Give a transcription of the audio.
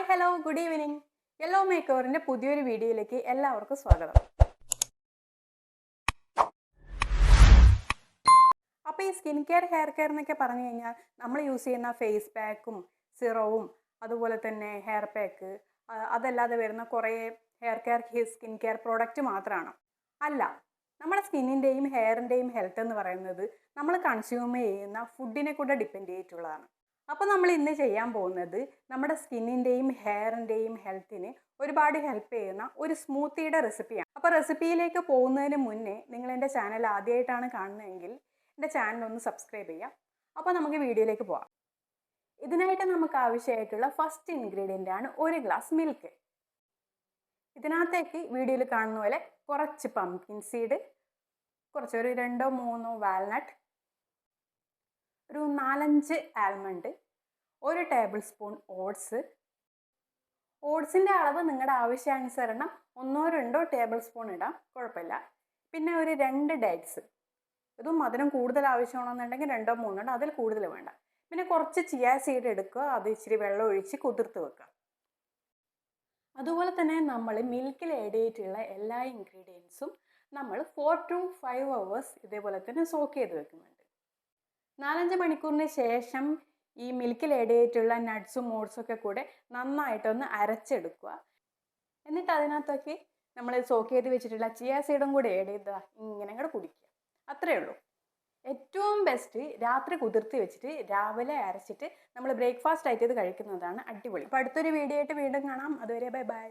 Hi hello good evening. Yellow മേക്കോവറിൻ്റെ പുതിയൊരു വീഡിയോയിലേക്ക് എല്ലാവർക്കും സ്വാഗതം. അപ്പോൾ ഈ സ്കിൻ കെയർ ഹെയർ കെയർ എന്നൊക്കെ പറഞ്ഞു കഴിഞ്ഞാൽ നമ്മൾ യൂസ് ചെയ്യുന്ന ഫേസ് പാക്കും സിറവും അതുപോലെ തന്നെ ഹെയർ പാക്ക് അതല്ലാതെ വരുന്ന കുറേ hair care skin care product മാത്രമാണ്. അല്ല, നമ്മുടെ സ്കിന്നിൻ്റെയും ഹെയറിൻ്റെയും ഹെൽത്ത് എന്ന് പറയുന്നത് നമ്മൾ കൺസ്യൂം ചെയ്യുന്ന ഫുഡിനെ കൂടെ ഡിപ്പെൻഡ് ചെയ്തിട്ടുള്ളതാണ്. അപ്പോൾ നമ്മൾ ഇന്ന് ചെയ്യാൻ പോകുന്നത് നമ്മുടെ സ്കിന്നിൻ്റെയും ഹെയറിൻ്റെയും ഹെൽത്തിന് ഒരുപാട് ഹെൽപ്പ് ചെയ്യുന്ന ഒരു സ്മൂത്തിയുടെ റെസിപ്പിയാണ്. അപ്പോൾ റെസിപ്പിയിലേക്ക് പോകുന്നതിന് മുന്നേ നിങ്ങൾ എൻ്റെ ചാനൽ ആദ്യമായിട്ടാണ് കാണുന്നതെങ്കിൽ എൻ്റെ ചാനൽ ഒന്ന് സബ്സ്ക്രൈബ് ചെയ്യാം. അപ്പോൾ നമുക്ക് വീഡിയോയിലേക്ക് പോകാം. ഇതിനായിട്ട് നമുക്ക് ആവശ്യമായിട്ടുള്ള ഫസ്റ്റ് ഇൻഗ്രീഡിയൻ്റ് ആണ് 1 ഗ്ലാസ് മിൽക്ക്. ഇതിനകത്തേക്ക് വീഡിയോയിൽ കാണുന്ന പോലെ കുറച്ച് പംകിൻ സീഡ്, കുറച്ചൊരു 2-3 വാൽനട്ട്, ഒരു 4-5 ആൽമണ്ട്, 1 ടേബിൾ സ്പൂൺ ഓട്സ്. ഓട്സിൻ്റെ അളവ് നിങ്ങളുടെ ആവശ്യാനുസരണം 1-2 ടേബിൾ സ്പൂൺ ഇടാം, കുഴപ്പമില്ല. പിന്നെ ഒരു 2 ഡേറ്റ്സ്, ഇതും മധുരം കൂടുതൽ ആവശ്യമാണെന്നുണ്ടെങ്കിൽ 2-3 ഇടാം, അതിൽ കൂടുതൽ വേണ്ട. പിന്നെ കുറച്ച് ചിയ സീഡ് എടുക്കുക, അത് ഇച്ചിരി വെള്ളം ഒഴിച്ച് കുതിർത്ത് വെക്കുക. അതുപോലെ തന്നെ നമ്മൾ മിൽക്കിൽ ആഡ് ചെയ്തിട്ടുള്ള എല്ലാ ഇൻഗ്രീഡിയൻസും നമ്മൾ 4 to 5 hours ഇതേപോലെ തന്നെ സോക്ക് ചെയ്ത് വെക്കുന്നുണ്ട്. 4-5 മണിക്കൂറിന് ശേഷം ഈ മിൽക്കിൽ ആഡ് ചെയ്തിട്ടുള്ള നട്ട്സും ഓട്സും ഒക്കെ കൂടെ നന്നായിട്ടൊന്ന് അരച്ചെടുക്കുക. എന്നിട്ട് അതിനകത്തൊക്കെ നമ്മൾ സോക്ക് ചെയ്ത് വെച്ചിട്ടുള്ള ചിയ സീഡും കൂടെ ആഡ് ചെയ്താൽ ഇങ്ങനെ കൂടെ കുടിക്കുക. അത്രയേ ഉള്ളൂ. ഏറ്റവും ബെസ്റ്റ് രാത്രി കുതിർത്തി വെച്ചിട്ട് രാവിലെ അരച്ചിട്ട് നമ്മൾ ബ്രേക്ക്ഫാസ്റ്റ് ആയിട്ട് ഇത് കഴിക്കുന്നതാണ് അടിപൊളി. അപ്പോൾ അടുത്തൊരു വീഡിയോ ആയിട്ട് വീണ്ടും കാണാം. അതുവരെ ബൈ ബൈ.